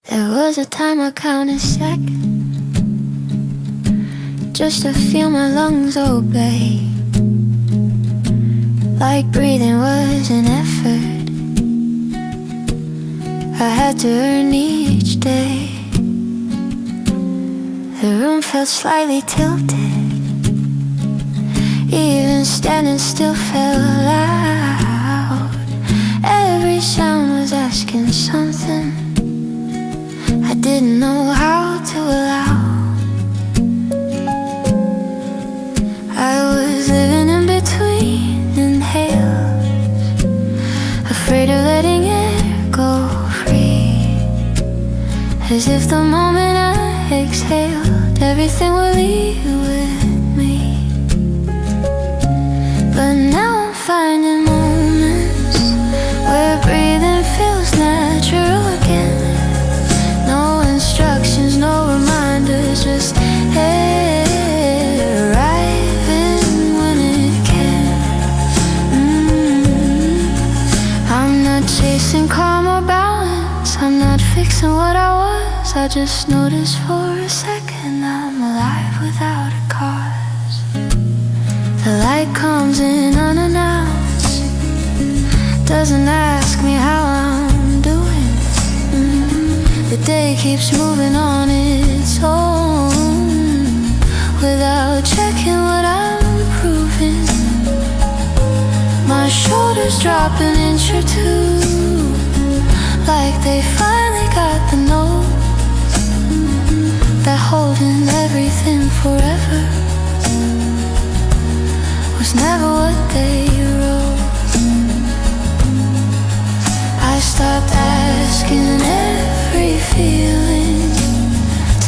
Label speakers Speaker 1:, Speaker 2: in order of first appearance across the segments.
Speaker 1: There was a time I counted seconds just to feel my lungs obey, like breathing was an effort I had to earn each day. The room felt slightly tilted, even standing still felt loud. Every sound was asking something I didn't know how to allow. I was living in between inhales, afraid of letting it go free, as if the moment I exhaled, everything would leave with me. But now I'm finding moments where breathing feels natural again. No instructions, no reminders, just air arriving when it can. I'm not chasing calm or balance, I'm not fixing what I was. I just noticed for a second I'm alive without a cause. The light comes in unannounced, doesn't ask me how I'm doing. The day keeps moving on its own without checking what I'm proving. My shoulders drop an inch or two, like they finally got the note that holding everything forever was never what they wrote. I stopped asking every feeling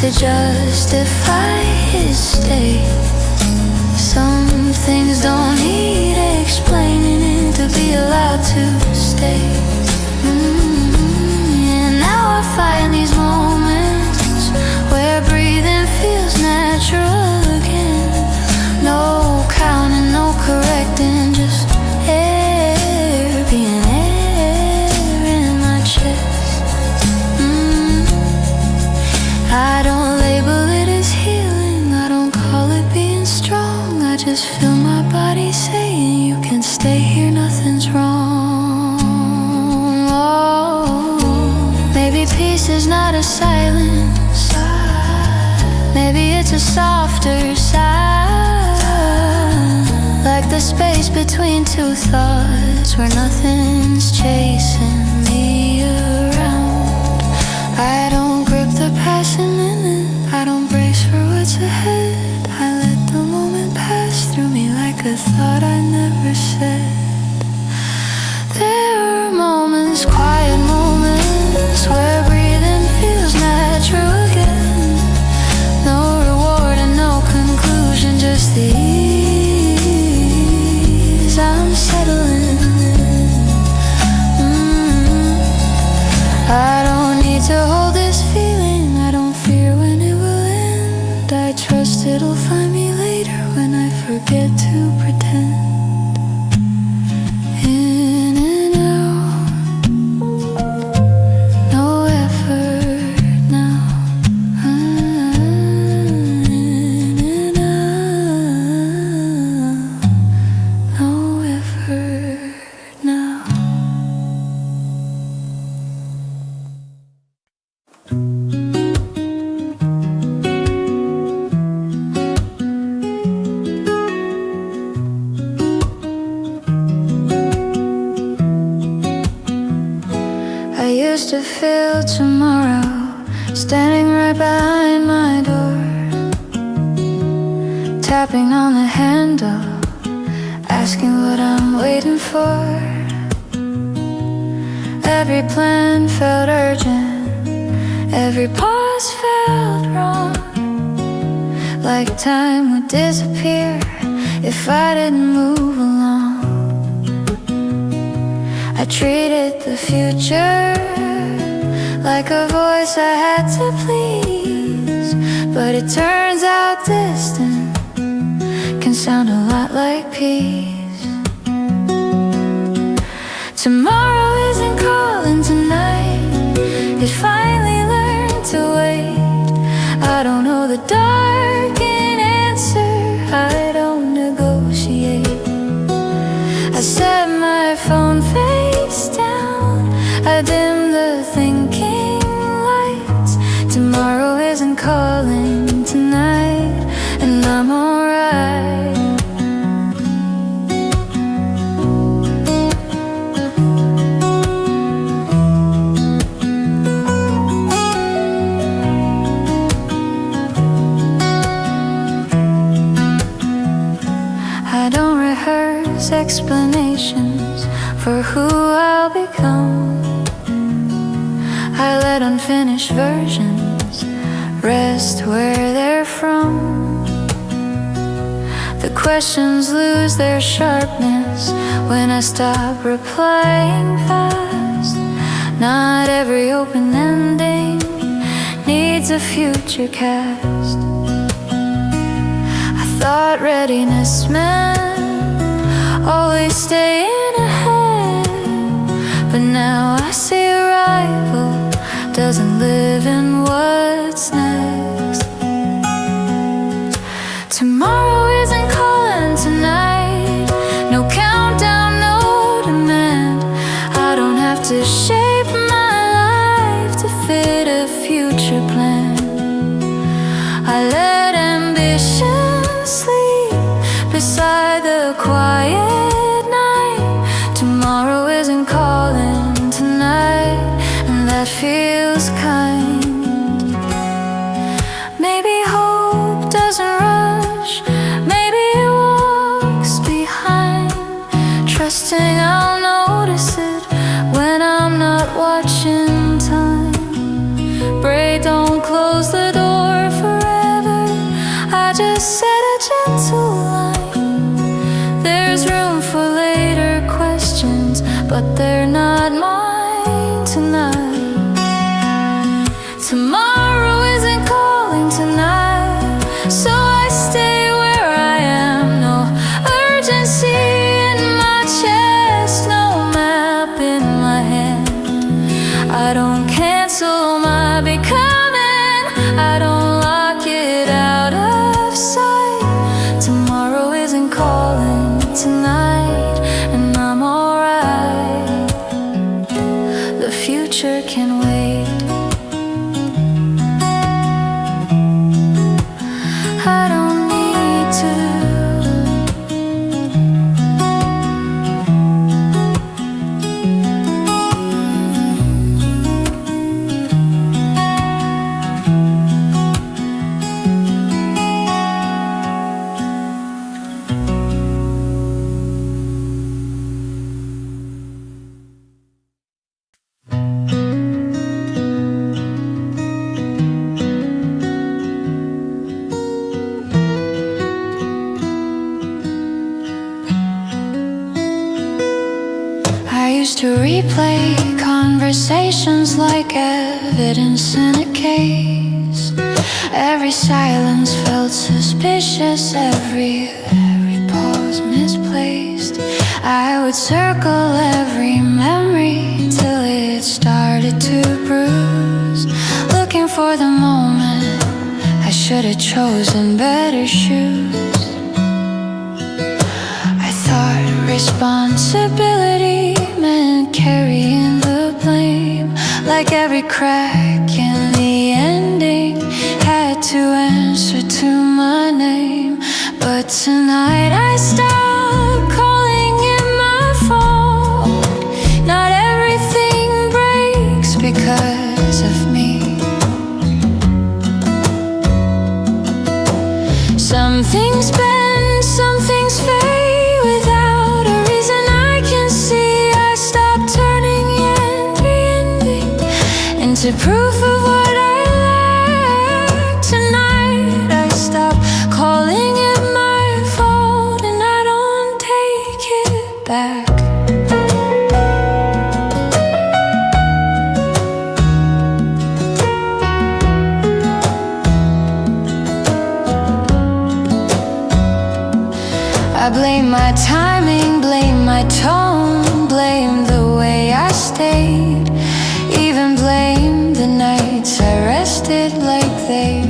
Speaker 1: to justify his state. Some things don't need explaining to be allowed to stay. And now I find these moments where breathing feels natural again. No counting, no correcting, just air being air in my chest. I don't label it as healing, I don't call it being strong. I just feel my body saying you can stay here, nothing's wrong. Oh, maybe peace is not a silence, maybe it's a softer sigh, like the space between two thoughts where nothing's chasing me around. I don't grip the passing minute, I don't brace for what's ahead. I let the moment pass through me like a thought I never said. There are moments, quiet moments, where breathing feels natural again. No reward and no conclusion, just the ease I'm settling in. I don't need to hold this feeling, I don't fear when it will end. I trust it'll find me later when I forget to pretend. In and out, no effort now. In and out, no effort now. I used to feel tomorrow standing right behind my door, tapping on the handle, asking what I'm waiting for. Every plan felt urgent, every pause felt wrong, like time would disappear if I didn't move along. I treated the future like a voice I had to please, but it turns out distant can sound a lot like peace. Tomorrow isn't calling tonight, it finally learned willing to wait. I don't know the dark in answer, I don't negotiate. I set my phone face down, I dim the thinking lights. Tomorrow isn't calling tonight, and I'm alright. I don't rehearse explanations for who I'll become. I let unfinished versions rest where they're from. The questions lose their sharpness when I stop replying fast. Not every open ending needs a future cast. I thought readiness meant always staying ahead, but now I see arrival doesn't live in what's next. Tomorrow isn't calling tonight, no countdown, no demand. I don't have to shape my life to fit a future plan. I let ambition sleep beside the quiet night. Tomorrow isn't calling tonight, and that feels kind. Maybe hope doesn't rush, maybe it walks behind, trusting I'll notice it when I'm not watching time. Pray don't close the door forever, I just said a gentle line. There's room for later questions, but they're not mine tonight. Tomorrow isn't calling tonight, so I stay where I am. No urgency in my chest, no map in my hand. I don't cancel my becoming, I don't lock it out of sight. Tomorrow isn't calling tonight, and I'm alright. The future can wait. I don't need to. I used to replay conversations like evidence in a case. Every silence felt suspicious, every pause misplaced. I would circle every memory till it started to bruise, looking for the moment I should have chosen better shoes. I thought responsibility meant carrying the blame, like every crack in the ending had to answer to my name. But tonight I stopped calling it my fault. Not everything breaks because of me. Some things bend, some things fade without a reason I can see. I stopped turning envy into proof of what I lack. Tonight I stopped calling it my fault, and I don't take it back. I blame my timing, blame my tone, blame the way I stayed, even blame the nights I rested. acted like they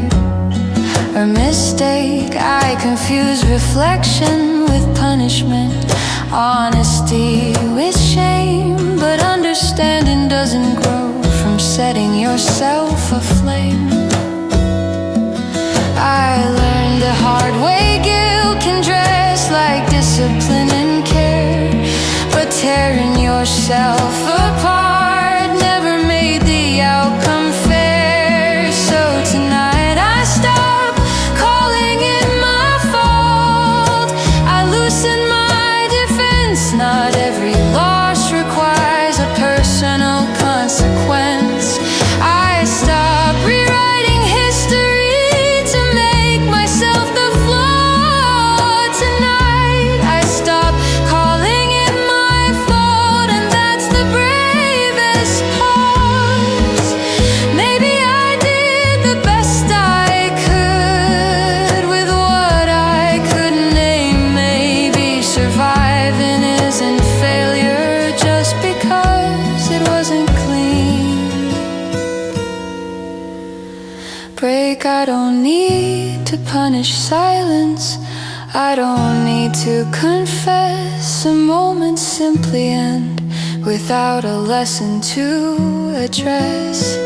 Speaker 1: are a mistake. I confuse reflection with punishment, honesty with shame. But understanding doesn't grow from setting yourself aflame. I learned the hard way, guilt can dress like discipline and care, but tearing yourself apart never made the outcome fair. So tonight I stop calling it my fault. I loosen my defense. Not every loss requires a personal consequence. I stop rewriting history to make myself the flaw. Tonight I stop calling it my fault, and that's the bravest part. Maybe I did the best I could with what I could name. Maybe surviving isn't failure just because it wasn't clean. Break, I don't need to punish silence. I don't need to confess. A moment simply end without a lesson to address.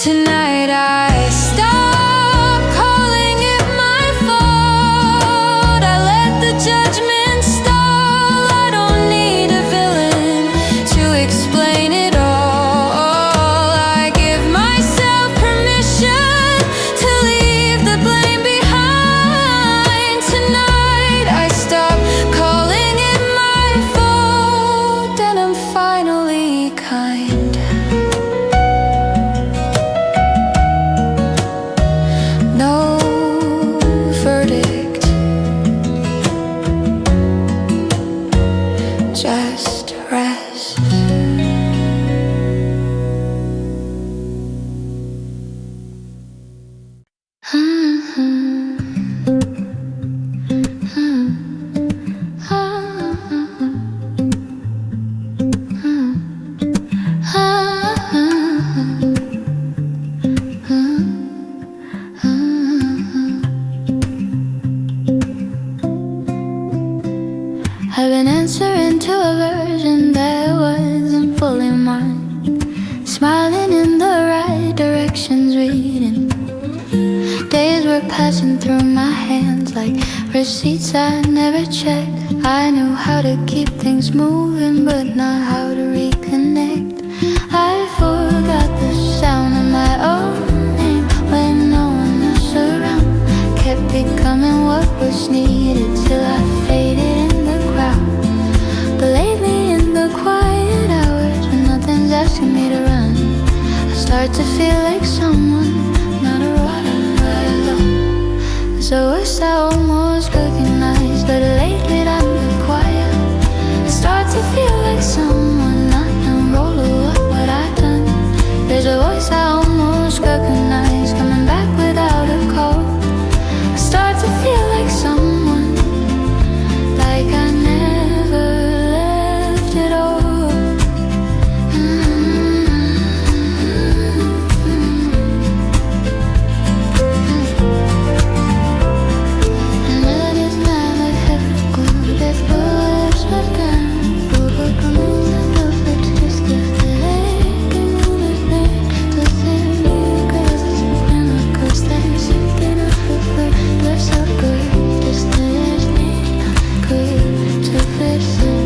Speaker 1: Tonight I stop calling it my fault. I let the judgment stall. I don't need a villain to explain it all. I give myself permission to leave the blame behind. Tonight I stop calling it my fault, and I'm finally kind. No verdict, just rest. I've been answering to a version that wasn't fully mine, smiling in the right directions, reading. Days were passing through my hands like receipts I never checked. I knew how to keep things moving, but not how to reconnect. I forgot the sound of my own name when no one else around. Kept becoming what was needed till I faded in the crowd. But lately in the quiet hours when nothing's asking me to run, I start to feel like someone, not a right alone. It's a voice I almost recognize, but lately I'm been quiet. I start to feel like someone, not in role of what I've done. There's a voice I almost recognize coming back without a call. I start to feel like someone, like I never left at all. And melodies never have good if words were gone. Over coming and over to this gift, and all the things to say, girls, when I go stand, shifting up the foot, but so good, just there's me, good to listen.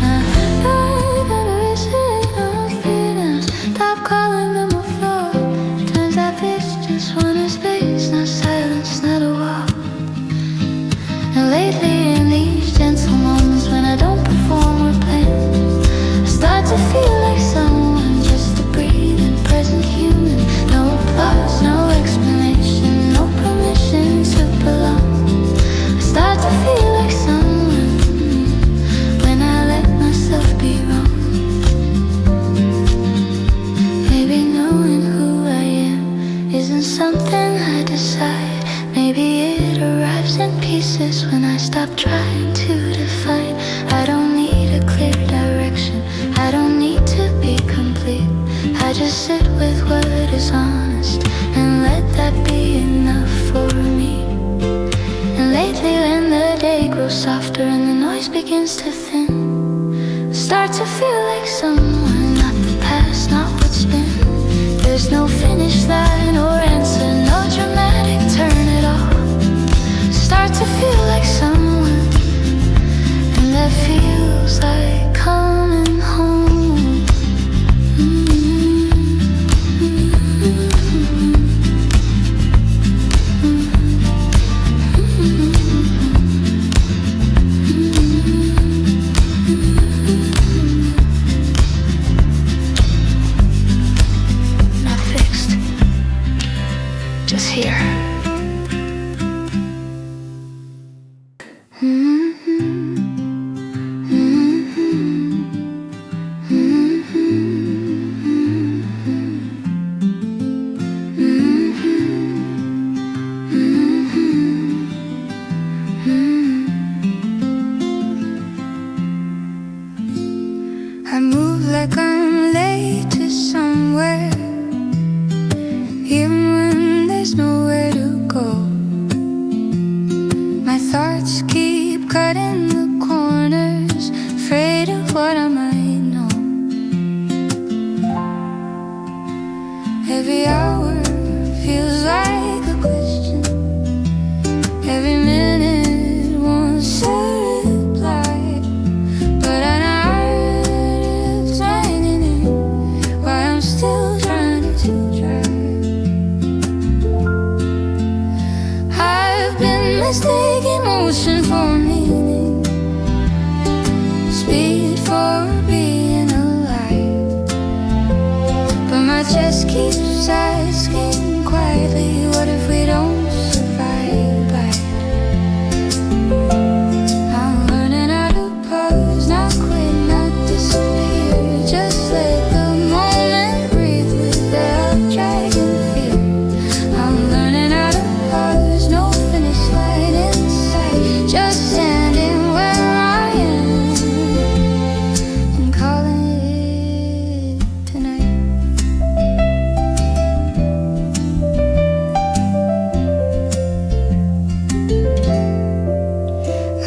Speaker 1: I gotta listen, I'm feeling. Stop calling them a flaw. Turns out it's just one of space, not silence, not a wall. And lately in these gentle moments when I don't perform or plan, I start to feel like someone, just a breathing, present human. No applause, no explanation, no permission to belong. I start to feel like someone when I let myself be wrong. Maybe knowing who I am isn't something I decide. Maybe it arrives in pieces when I stop trying to define. I don't need a clear direction, I don't need to be complete. I just sit with what is honest and begins to thin. Start to feel like someone, not the past, not what's been. There's no finish line or answer, no dramatic turn at all. Start to feel like someone, and that feels like coming home.
Speaker 2: I move like I'm late to somewhere, even when there's nowhere to go. My thoughts keep cutting the corners, afraid of what I might know. Every hour feels like a question, every minute wants a reply. But I know it's raining in, why I'm still trying to drive. I've been mistaking motion for meaning, speed for being alive. But my chest keeps asking quietly, what if we don't survive life? I'm learning how to pause, not quit, not disappear. Just let the moment breathe without dragging fear. I'm learning how to pause, no finish line in sight. Just standing where I am and calling it tonight.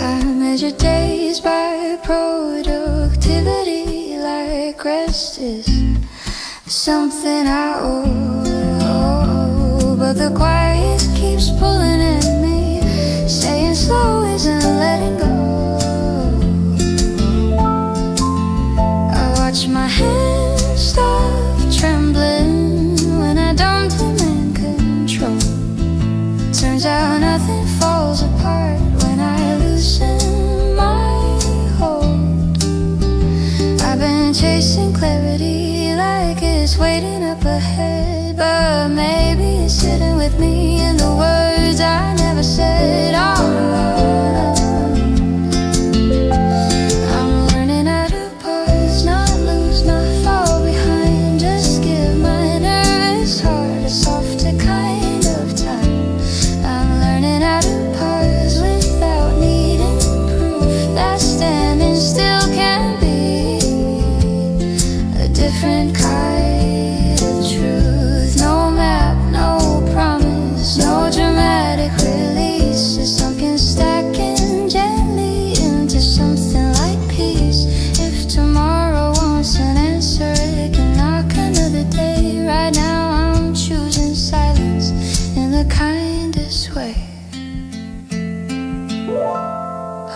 Speaker 2: I measure days by productivity, like rest is something I owe. But the quiet keeps pulling at me, saying slow isn't letting go. I watch my hands stop trembling when I don't demand control. Turns out nothing falls apart when I loosen my hold. I've been chasing clarity like it's waiting up ahead, but maybe it's sitting with me in the words I never said. I'm learning how to pause, not lose, not fall behind. Just give my nervous heart a softer kind of time. I'm learning how to pause without needing proof that standing still can be a different kind of truth. No map, no promise, no dramatic release. Just something stacking gently into something like peace. If tomorrow wants an answer, it can knock another day. Right now I'm choosing silence in the kindest way.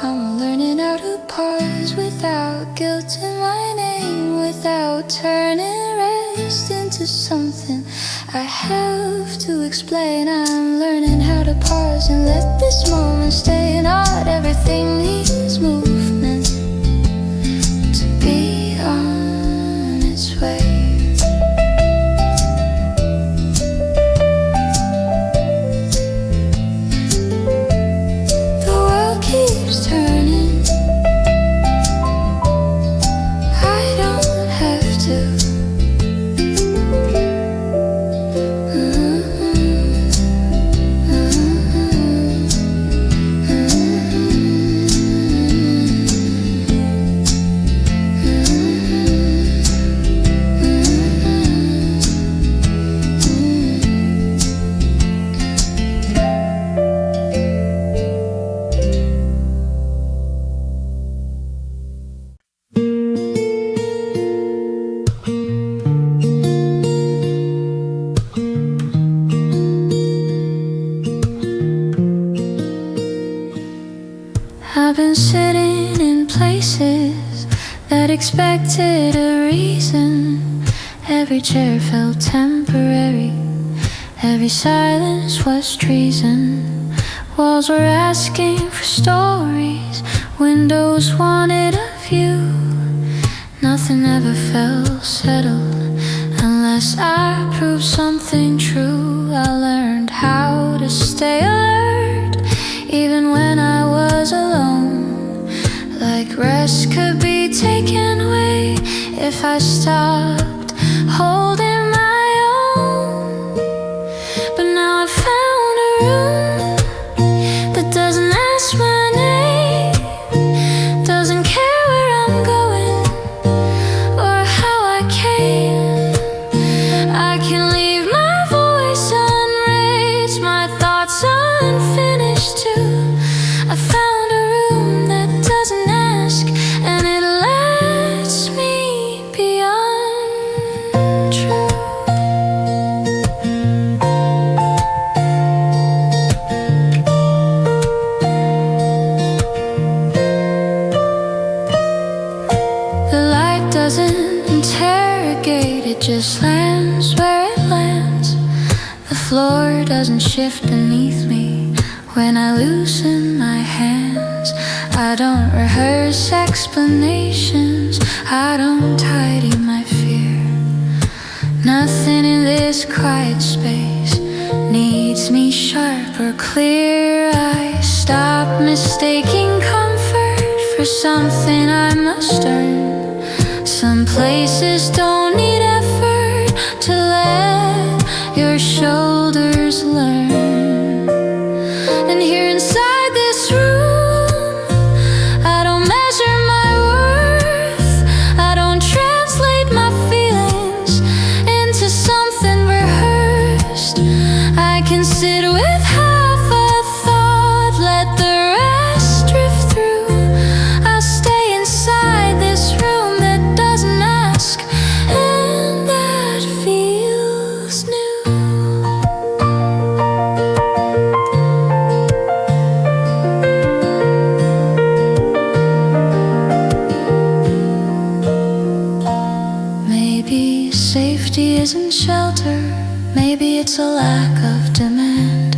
Speaker 2: I'm learning how to pause without guilt in my name, without turning rest into something I have to explain. I'm learning how to pause and let this moment stay. Not everything needs movement to be on its way. The world keeps turning, I don't have to.
Speaker 1: expected a reason. Every chair felt temporary. Every silence was treason. Walls were asking for stories. Windows wanted a view. Nothing ever felt settled unless I proved something true. I learned how to stay alert even when I was alone. Like rest could be taken away if I stopped holding my own. But now I found a room that doesn't ask my name, doesn't care where I'm going or how I came. I can leave my voice unraised, my thoughts unfinished too. I found a room that doesn't ask, and it lets me be untrue. The light doesn't interrogate, it just lands where it lands. The floor doesn't shift beneath me when I loosen my hands. I don't rehearse explanations, I don't tidy my fear. Nothing in this quiet space needs me sharp or clear. I stop mistaking comfort for something I must earn. Some places don't need effort to let your shoulders learn. And here inside this room, I don't measure my worth, I don't translate my feelings into something rehearsed. I can sit with half a thought, let the rest drift through. I'll stay inside this room that doesn't ask, and that feels new. Maybe safety isn't shelter, maybe it's a lack of demand.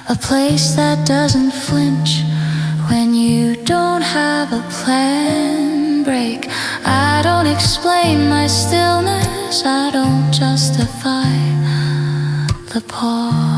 Speaker 1: A place that doesn't flinch when you don't have a plan. Break. I don't explain my stillness, I don't justify the pause.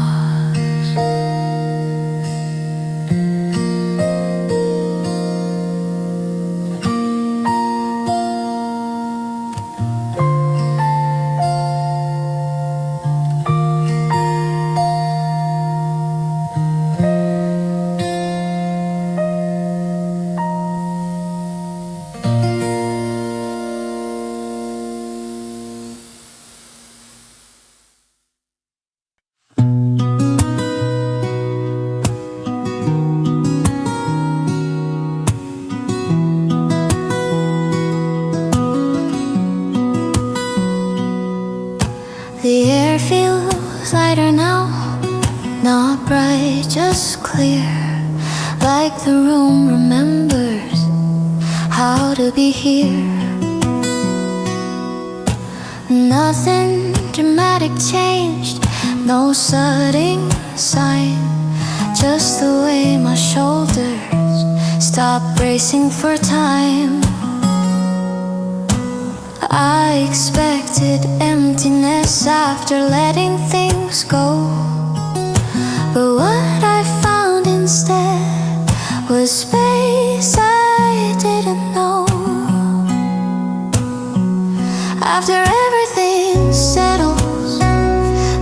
Speaker 1: The air feels lighter now, not bright, just clear. Like the room remembers how to be here. Nothing dramatic changed, no sudden sign. Just the way my shoulders stop bracing for time. I expected emptiness after letting things go, but what I found instead was space I didn't know. After everything settles,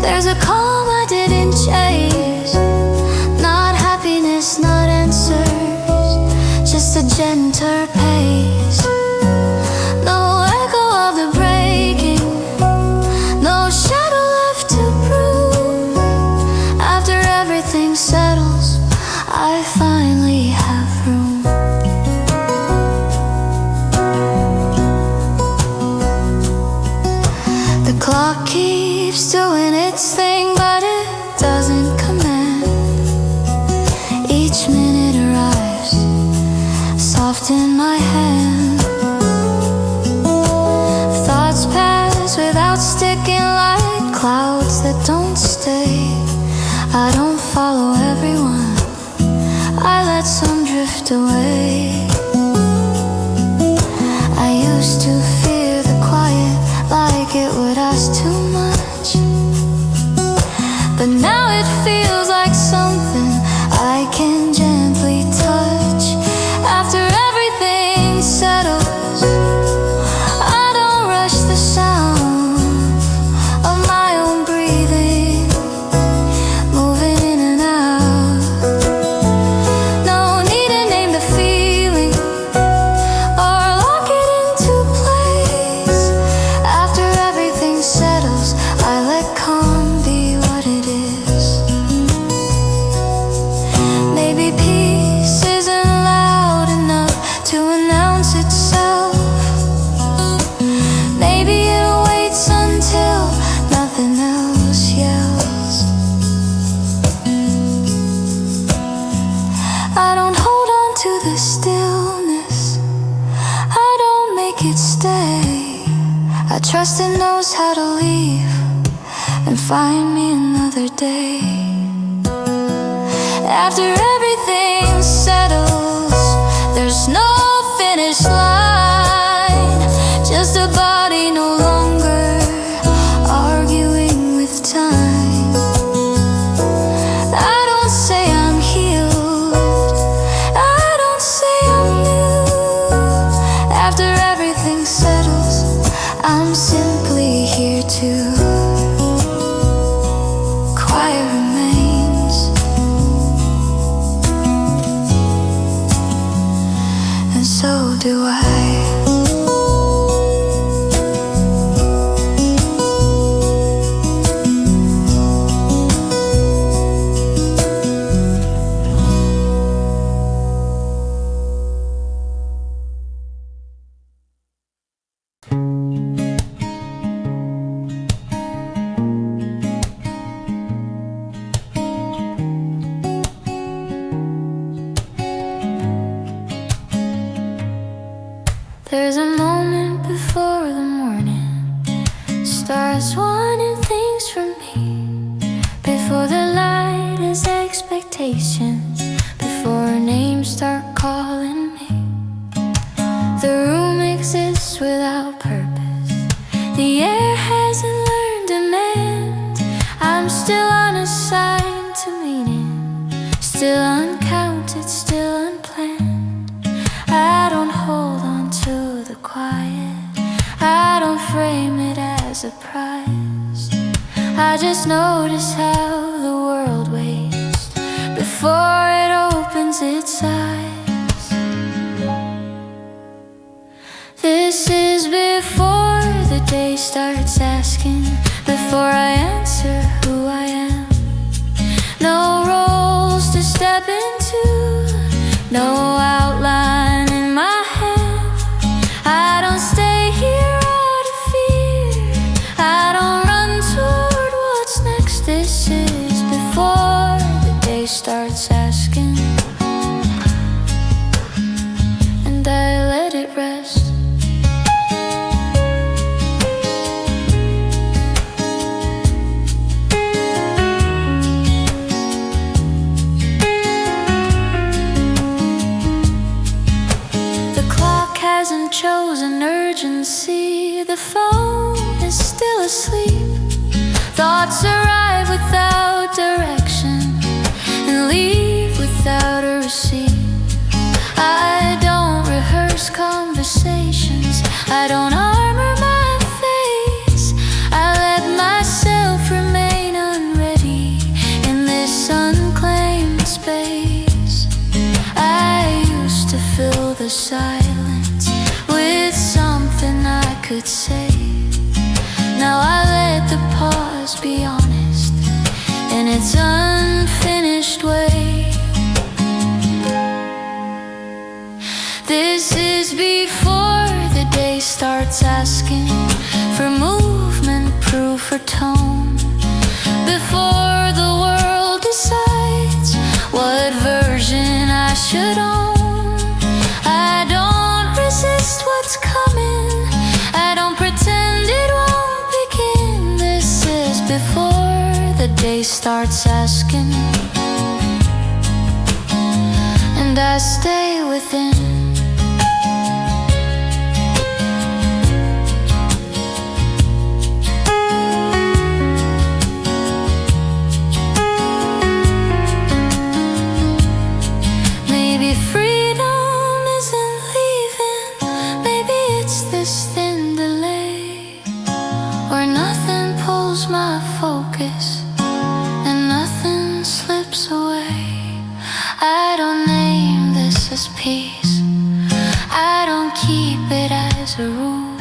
Speaker 1: there's a calm I didn't chase. Not happiness, not answers, just a gentler pace. No echo of the breaking, no shadow left to prove. After everything settles, I finally have room. The clock keeps doing its thing, but it doesn't command. Each minute arrives soft in my hand.
Speaker 2: that don't stay. I don't follow everyone, I let some drift away. I used to fear the quiet, like it would ask too much. But now it feels like something I can gently touch. After everything settles, I don't rush the sound of my own breathing, moving in and out. No need to name the feeling or lock it into place. After everything settles, I let calm be what it is. Maybe peace isn't loud enough to announce itself. Maybe it waits until nothing else yells. I don't hold on to the stillness, I don't make it stay. I trust it knows how to leave and find me another day. After everything settles, there's no finish line, just a body no longer arguing with time. I don't say I'm healed, I don't say I'm new. After everything settles, I'm simply here too. Quiet remains, and so do I. There's a moment before the morning starts wanting things from me. Before the light is expectations, before names start calling me. The room exists without purpose, the air hasn't learned demand. I'm still unassigned to meaning, still uncounted, still unplanned. I don't hold on to the quiet, I don't frame it as a prize. I just notice how the world waits before it opens its eyes. This is before the day starts asking, before I answer who I am. No roles to step into, no outline in my hand. I don't stay here out of fear, I don't run toward what's next. This is before the day starts asking, and I let it rest. Hasn't chosen urgency, the phone is still asleep. Thoughts arrive without direction and leave without a receipt. I don't rehearse conversations, I don't armor my face. I let myself remain unready in this unclaimed space. I used to fill the silence with something I could say. Now I let the pause be honest in its unfinished way. This is before the day starts asking for movement, proof, or tone. Before the world decides what version I should own. I don't resist what's coming, I don't pretend it won't begin. This is before
Speaker 1: the day starts asking, and I stay within. Maybe freedom isn't leaving, maybe it's this thin delay, where nothing pulls my focus and nothing slips away. I don't name this as peace, I don't keep it as a rule.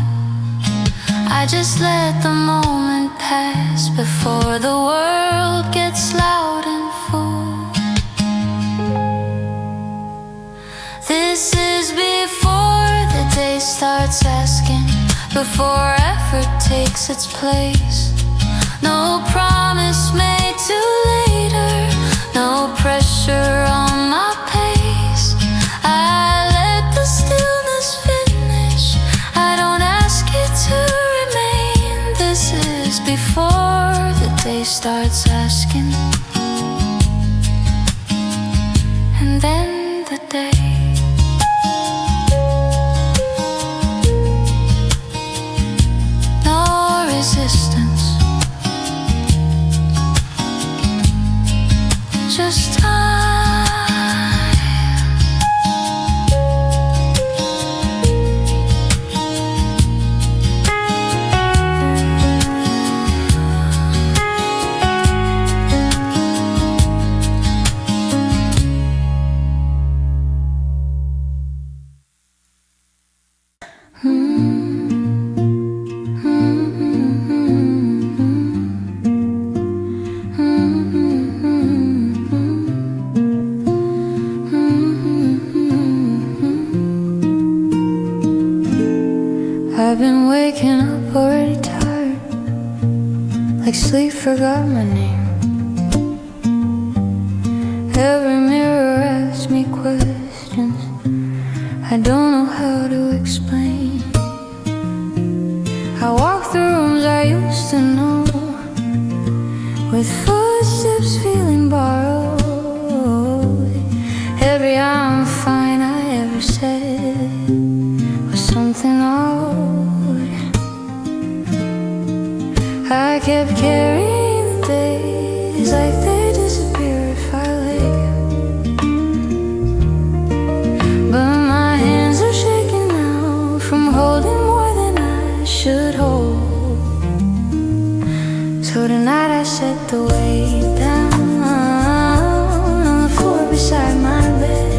Speaker 1: I just let the moment pass before the world gets loud and full. This is before the day starts asking, before effort takes its place. No promise made to later, no pressure on my pace. I let the stillness finish, I don't ask it to remain. This is before the day starts asking, and then the day. No resistance, just time. I've been waking up already tired, like sleep forgot my name. Every mirror asks me questions I don't know how to explain. I walk the rooms I used to know, with footsteps feeling borrowed. Every I'm fine I ever said was something odd. I kept carrying the days like they disappear if I let go. But my hands are shaking now from holding more than I should hold. So tonight I set the weight down on the floor beside my bed.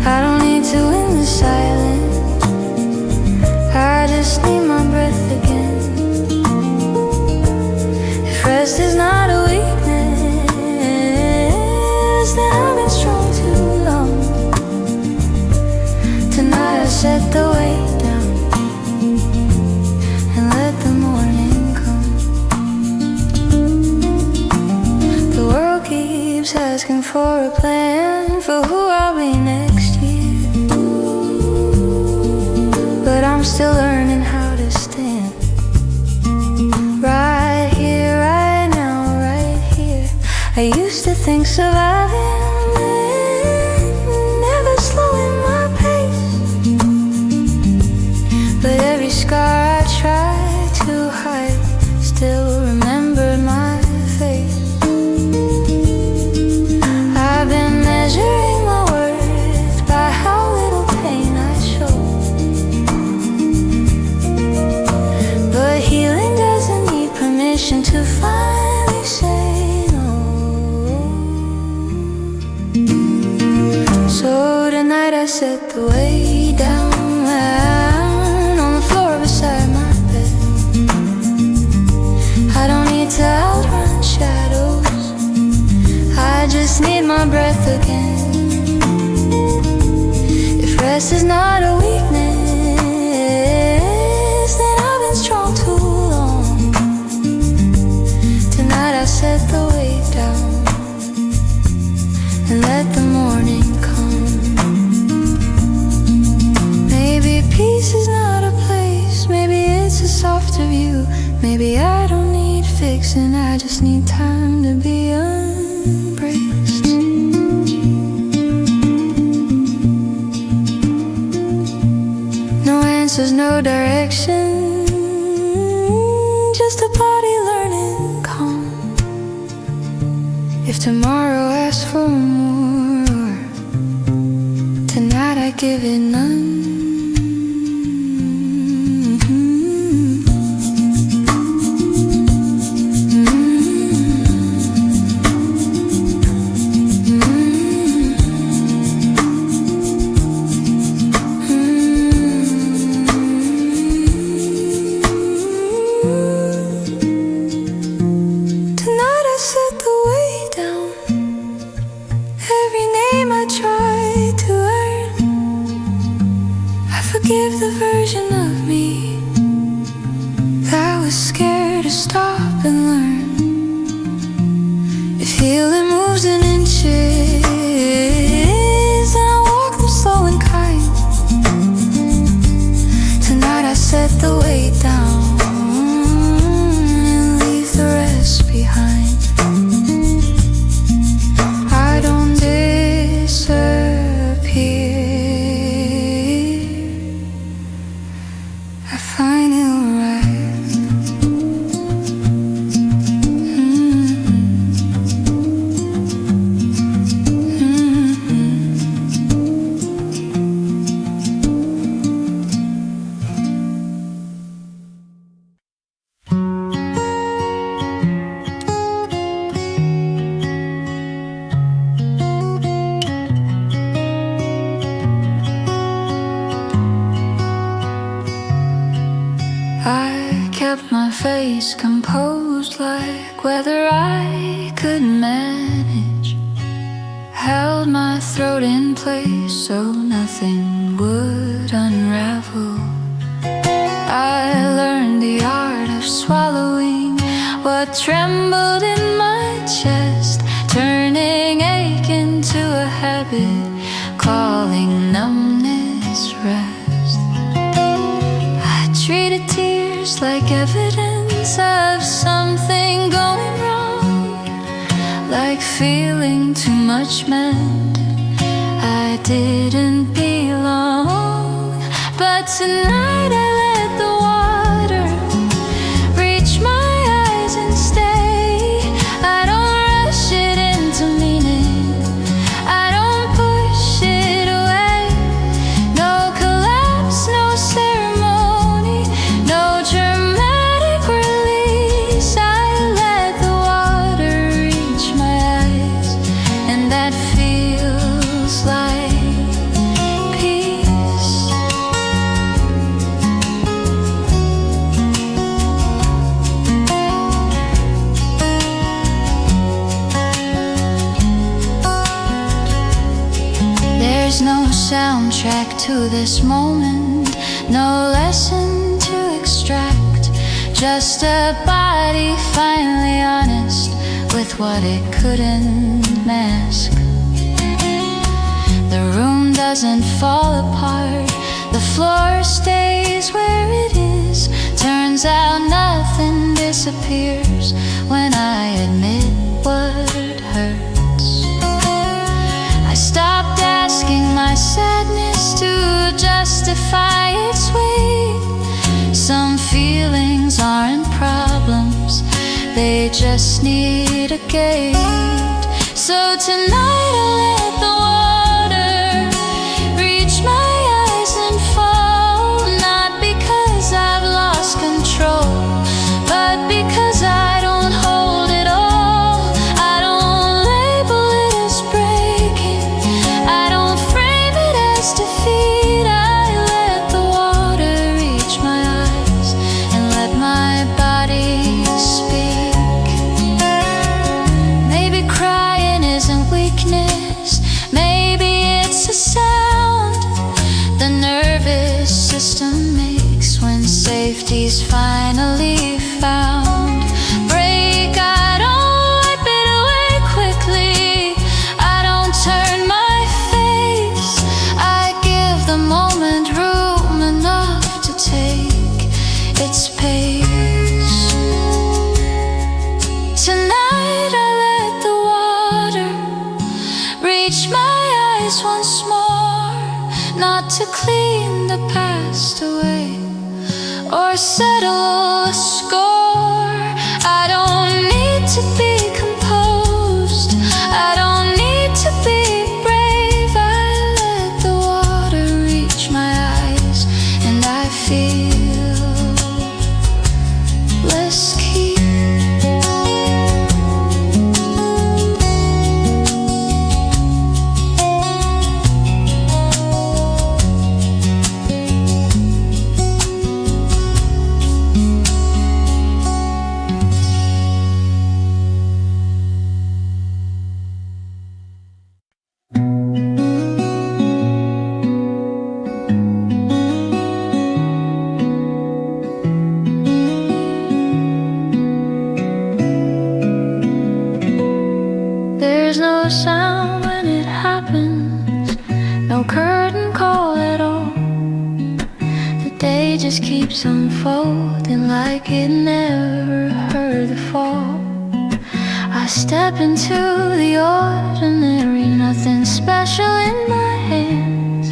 Speaker 1: I don't need to win the silence, I just need my breath again. Rest is not a weakness, then I've been strong too long. Tonight I set the weight down and let the morning come. The world keeps asking for a plan for who I'll be next year, but I'm still learning how to stand right here, right now, right here. I used to think surviving meant never slowing my pace, but every scar I tried to hide still remembered my face. I've been measuring my worth by how little pain I show, but healing doesn't need permission to finally say no. So tonight I set the weight down on the floor beside my bed. I don't need to outrun shadows, I just need my breath again. If rest is not a weakness, then I've been strong too long. Tonight I set the weight down and let the morning come. Maybe peace is not a place, maybe it's a softer view. Maybe I don't need fixed mistakes, and I just need time to be embraced. No answers, no direction, just a body learning calm. If tomorrow asks for more, tonight I give it none. Forgive the version of me that was scared to stop and learn. If healing moves in inches, then I walk them slow and kind. Tonight I set the weight down and leave the rest behind. I don't disappear, I find it alright. I kept my face composed like whether I could manage. Held my throat in place so nothing would unravel. I learned the art of swallowing what trembled in my chest, turning ache into a habit, calling numbness rest. Treated tears like evidence of something going wrong, like feeling too much meant I didn't belong. But tonight I let the water reach my eyes and stay. I don't rush it into meaning, I don't push it away. No collapse, no ceremony, no dramatic release. I let the water reach my eyes, and that feels like peace. There's no soundtrack to this moment, no lesson to extract, just a body finally honest with what it couldn't mask. The room doesn't fall apart, the floor stays where it is. Turns out nothing disappears when I admit what hurts. I stopped asking my sadness to justify its weight. Some feelings aren't problems, they just need a gate. So tonight I let the water reach my eyes and fall, not because I've lost control, but because I don't hold it all. I don't label it as breaking, I don't frame it as defeat. I let the water reach my eyes and let my body speak. Maybe crying isn't weakness,
Speaker 2: to clean the past away or settle a score. I don't need to be composed, I don't need to be brave. I let the water reach my eyes and I feel less keen. There's no sound when it happens, no curtain call at all. The day just keeps unfolding like it never heard the fall. I step into the ordinary, nothing special in my hands.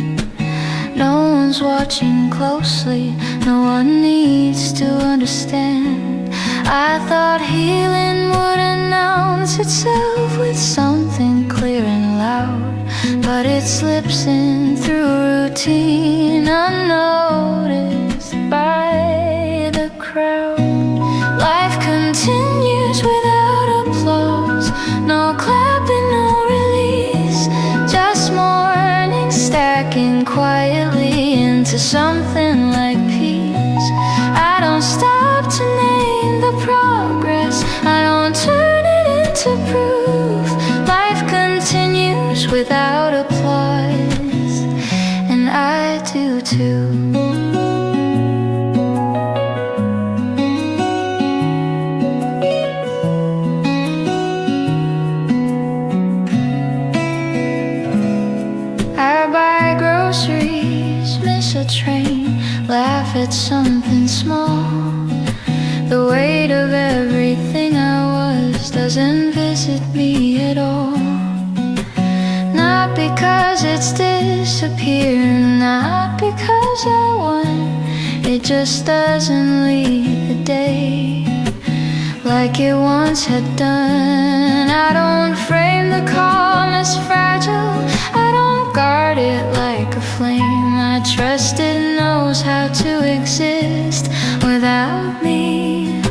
Speaker 2: No one's watching closely, no one needs to understand. I thought healing would announce itself with something clear and loud, but it slips in through routine, unnoticed by the crowd. Life continues without applause, no clapping, no release, just morning stacking quietly into something like peace. I don't stop to name the progress, I don't turn it into proof. Life continues without applause, and I do too. I buy groceries, miss a train, laugh at something small. The weight of everything I was doesn't visit me at all. Not because it's disappeared, not because I won, it just doesn't leave the day like it once had done. I don't frame the calm as fragile, I don't guard it like a flame. I trust it knows how to exist without me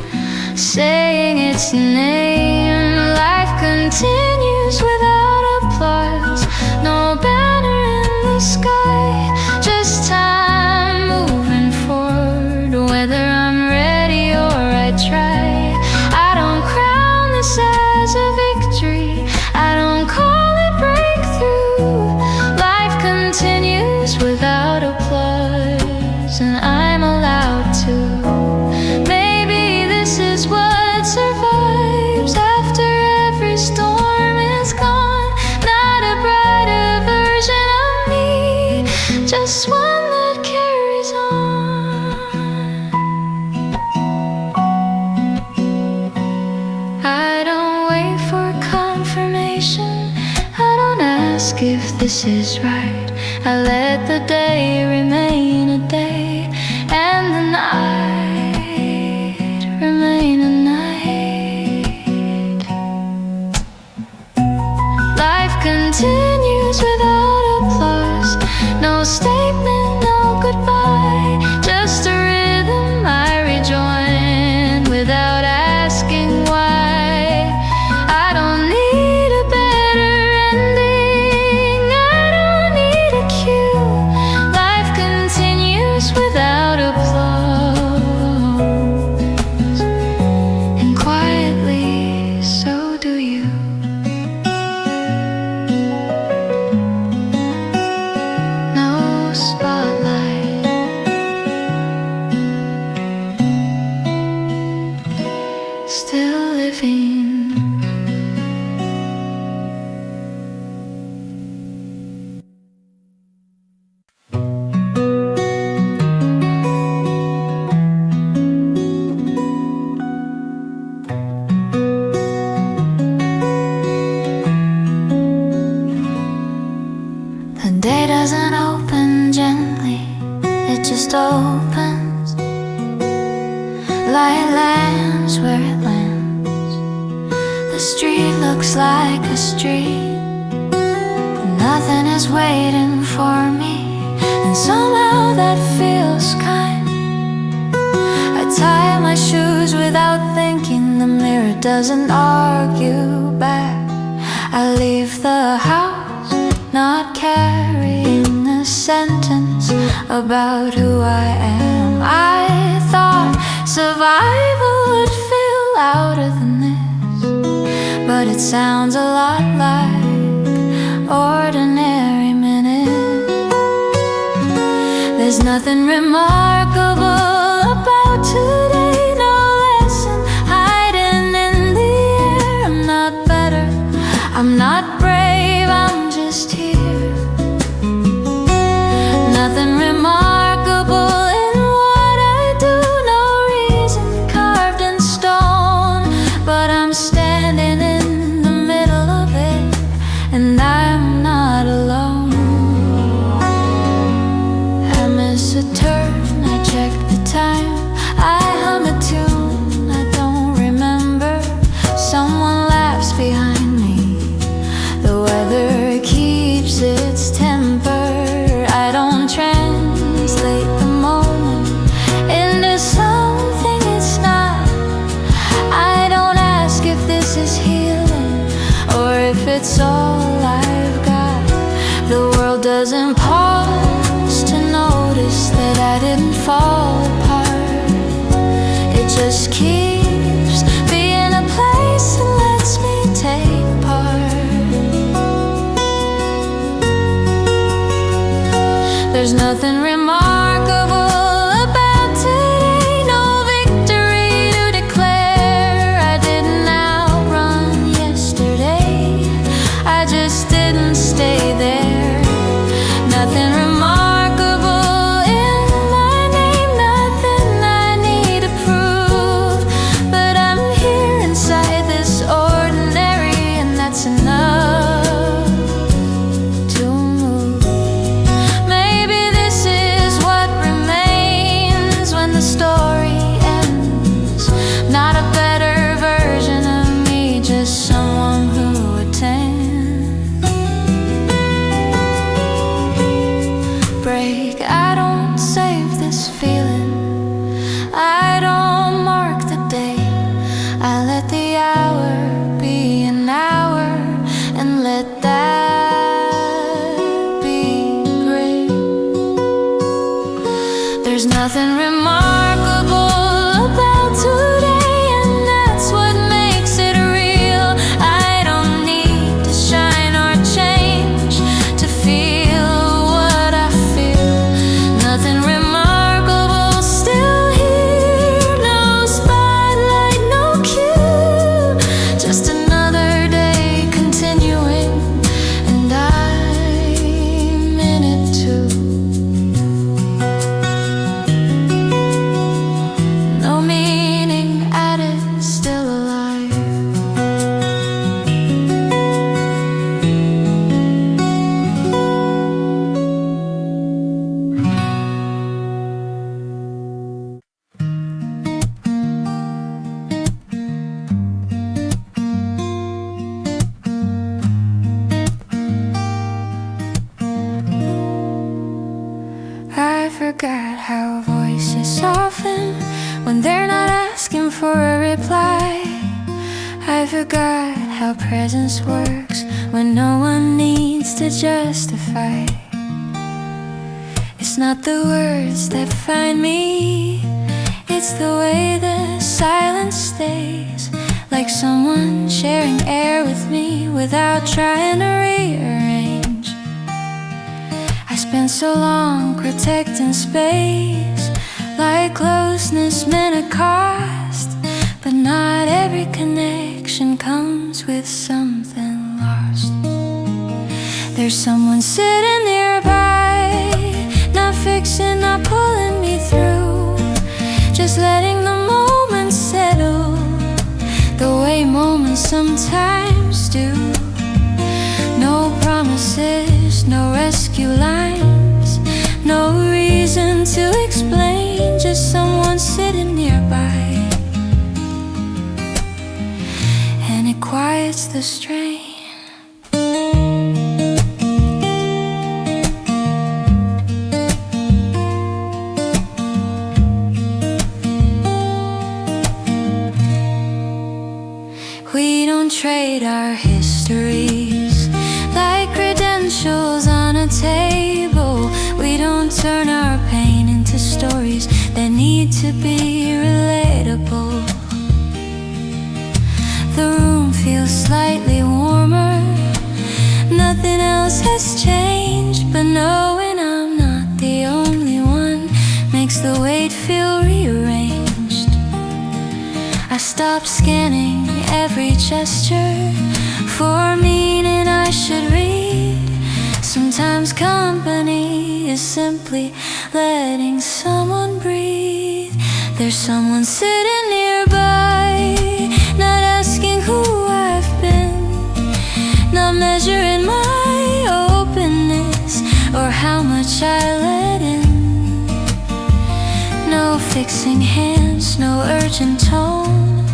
Speaker 2: saying its name. Life continues without applause, no banner in the sky, just time moving forward, whether I'm ready or I try. I don't crown this as a victory, I don't call it breakthrough. Life continues without applause, and I'm allowed to. Maybe this is what survives after every storm is gone. Not a brighter version of me, just one that carries on. I don't wait for confirmation, I don't ask if this is right. I let the day remain a day, and the night remain a night. Life continues without applause, no statement, no goodbye, just a rhythm I rejoin without asking why. I don't need a better ending, I don't need a cue. Life continues without applause, and quietly so do you. No spotlight, still living. The day doesn't open gently,
Speaker 1: street looks like a street. Nothing is waiting for me, and somehow that feels kind. I tie my shoes without thinking, the mirror doesn't argue back. I leave the house not carrying a sentence about who I am. I thought survival would feel louder than this, but it sounds a lot like ordinary minutes. There's nothing remarkable about today, no lesson hiding in the air. I'm not better, I'm not brave, I'm just here. Nothing remarkable in what I do, no reason carved in stone, but I'm standing in the middle of it, and I'm not alone. I miss a turn, I check the time, I hum a tune I don't remember. Someone laughs behind me, the weather keeps its temper. I don't translate the moment into something it's not. I don't ask if this is healing or if it's all I've got. The world doesn't pause to notice that I didn't fall apart. It just keeps being a place that lets me take part. There's nothing remarkable about today, no victory to declare. I didn't outrun yesterday, I just didn't stay there. Nothing remarkable in my name, nothing I need to prove, but I'm here inside this ordinary, and that's enough to move. Maybe this is what remains when the story ends. Not a better version of me, just someone who attends. Break, I don't save this feeling, I don't mark the day. I let the hour be an hour and let that be great. There's nothing remarkable about today, and that's what makes it real. I don't need to shine or change to feel what I feel. Nothing remarkable, still here, no spotlight, no cue, just another day continuing, and I'm in it too. No meaning added, still alive. I forgot how voices soften when they're not asking for a reply. I forgot how presence works when no one needs to justify. It's not the words that find me, it's the way the silence stays, like someone sharing air with me without trying to rearrange. I spent so long protecting space, like closeness meant a cost, but not every connection comes with something lost. There's someone sitting nearby, not fixing, not pulling me through, just letting the moment settle, the way moments sometimes do. No promises, no rescue lines, no reason to explain, just someone sitting nearby. And it quiet it's the strain. We don't trade our histories like credentials on a table. We don't turn our pain into stories that need to be relatable. The room feels slightly warmer. Nothing else has changed, but knowing I'm not the only one makes the weight feel rearranged. I stop scanning every gesture for meaning I should read. Sometimes company is simply letting someone breathe. There's someone sitting nearby, not asking who I've been, not measuring my openness or how much I let in. No fixing hands, no urgent tone,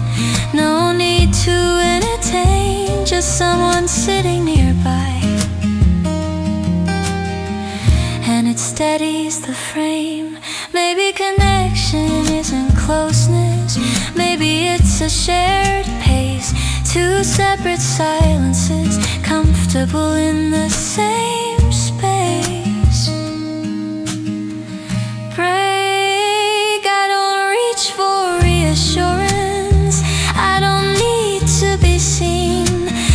Speaker 1: no need to entertain, just someone sitting nearby. And it steadies the frame. Maybe connection isn't closeness, maybe it's a shared pace. Two separate silences, comfortable in the same space. Break, I don't reach for reassurance, I don't need to be seen.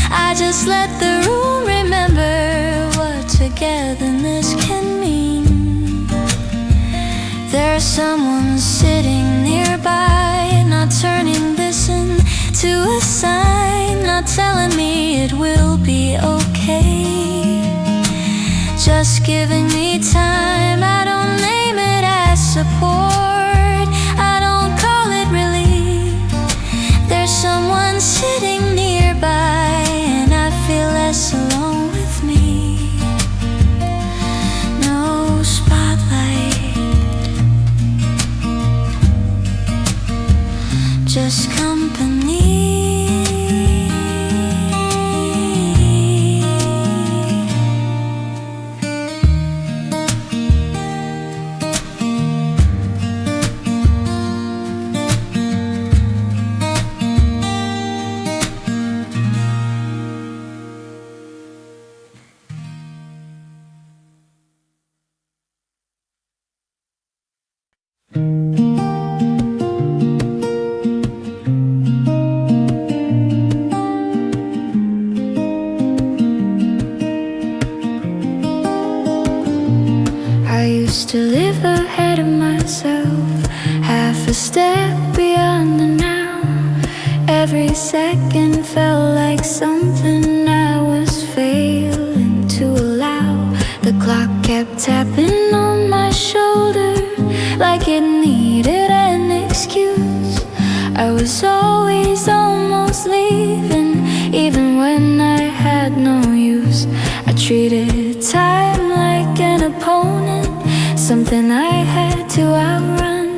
Speaker 1: I just let the room remember what togetherness can mean. There's someone sitting nearby, not turning this into a sign, not telling me it will be okay, just giving me time. I don't name it as support, I don't call it relief. There's someone sitting nearby, and I feel less alone with me. No spotlight, just company. I used to live ahead of myself, half a step beyond the now. Every second felt like something I was failing to allow. The clock kept tapping on my shoulder like it needed an excuse. I was always almost leaving, even when I had no use. I treated time like an opponent, something I had to outrun.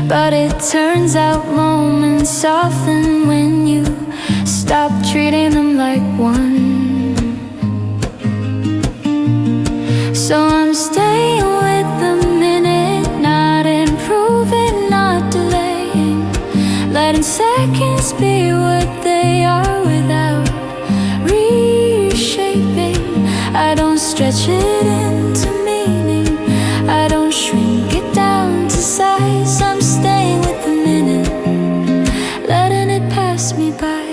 Speaker 1: But it turns out moments soften when you stop treating them like one. So I'm staying with the minute, not improving, not delaying, letting seconds be what they are without reshaping. I don't stretch it into meaning, I don't shrink it down to size. I'm staying with the minute, letting it pass me by.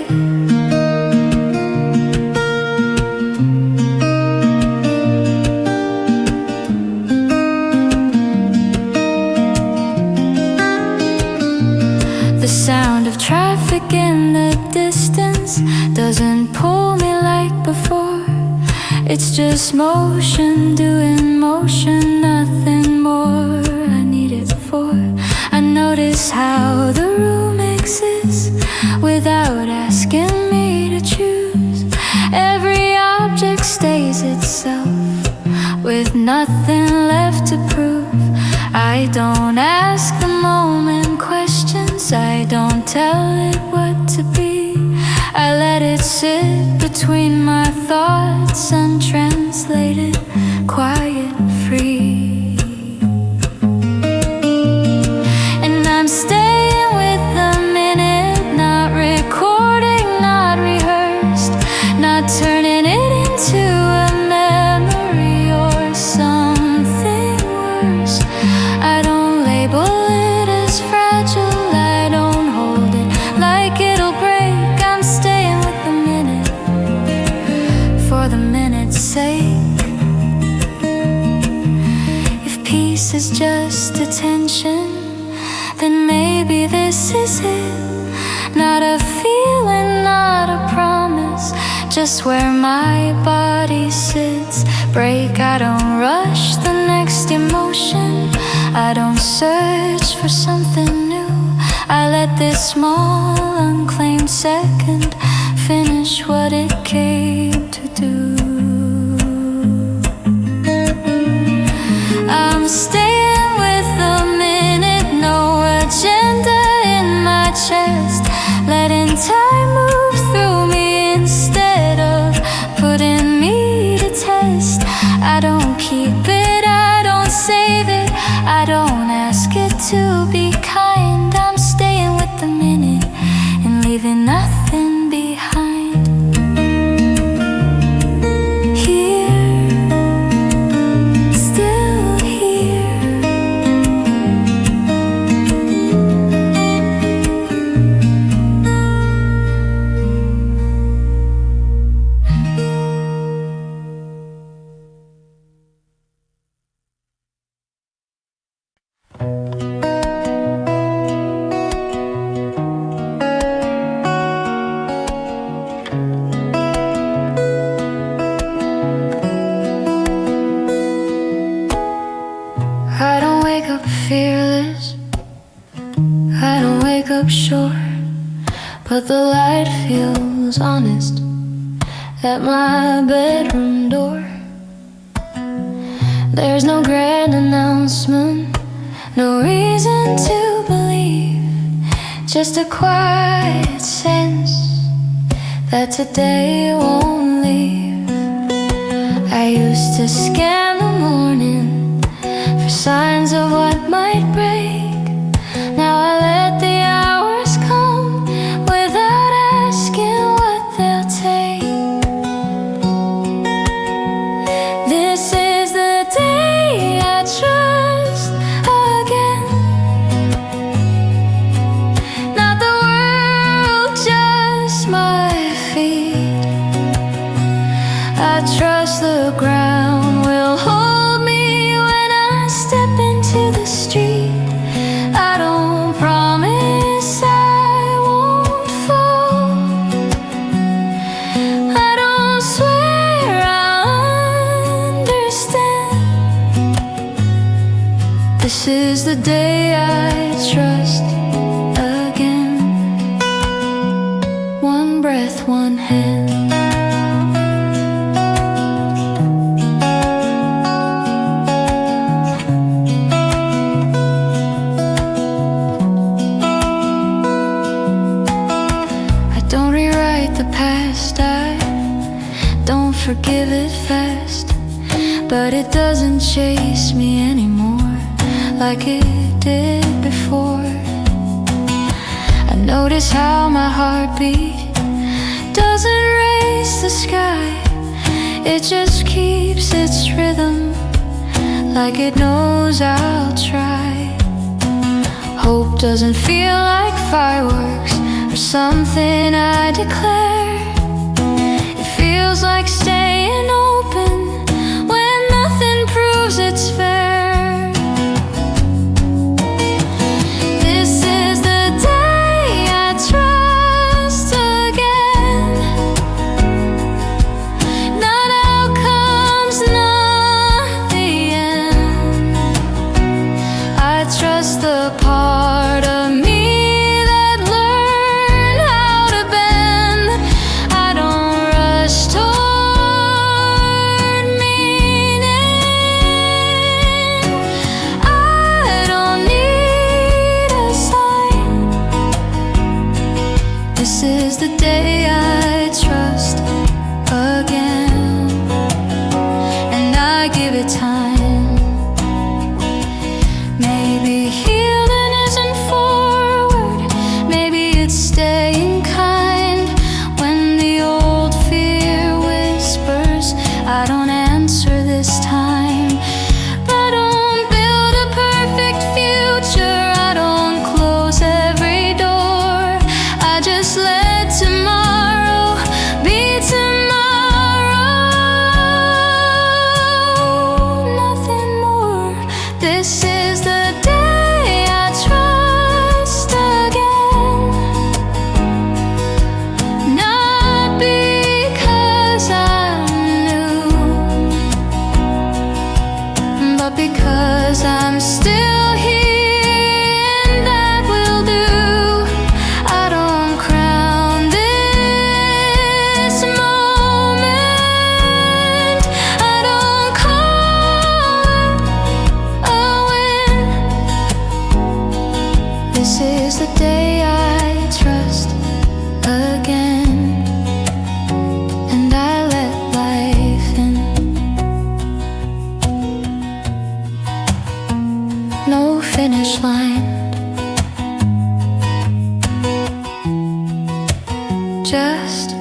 Speaker 1: The sound of traffic in the distance doesn't pull me like before. It's just motion doing motion, nothing more I need it for. I notice how the room exists without asking me to choose. Every object stays itself with nothing left to prove. I don't ask the moment questions, I don't tell it what to be. I let let it sit between my thoughts, untranslated, quiet, free. And I'm staying with the minute, not recording, not rehearsed, not turning it into a memory or something worse. I don't label it as fragile, I don't hold it like it'll break. I'm staying with the minute, for the minute's sake. If peace is just attention, then maybe this is it. Not a feeling, not a promise, just where my body sits. Break, I don't rush the next emotion, I don't search for something new. I let this small unclaimed second finish what it came to do. I'm staying with the minute, no agenda in my chest, letting time move through me instead of putting me to test. I don't keep it, I don't save it, I don't ask it to be kind. I'm staying with the minute and leaving nothing behind. Here, still here. I don't wake up fearless, I don't wake up sure, but the light feels honest at my bedroom door. There's no grand announcement, no reason to believe, just a quiet sense that today won't leave. I used to scan the morning for signs of what might break. Now I let the hours come without asking what they'll take. This is the day I trust again, not the world, just my feet. I trust the ground will hold me when I step into the street. I don't promise I won't fall, I don't swear I'll understand. This is the day I trust again. One breath, one hand. Don't rewrite the past, I don't forgive it fast, but it doesn't chase me anymore like it did before. I notice how my heartbeat doesn't race the sky, it just keeps its rhythm like it knows I'll try. Hope doesn't feel like fireworks or something I declare. It feels like staying open when nothing proves it's fair. This is the day I trust again, not outcomes, not the end. I trust the part of me that learned how to bend finish line. Just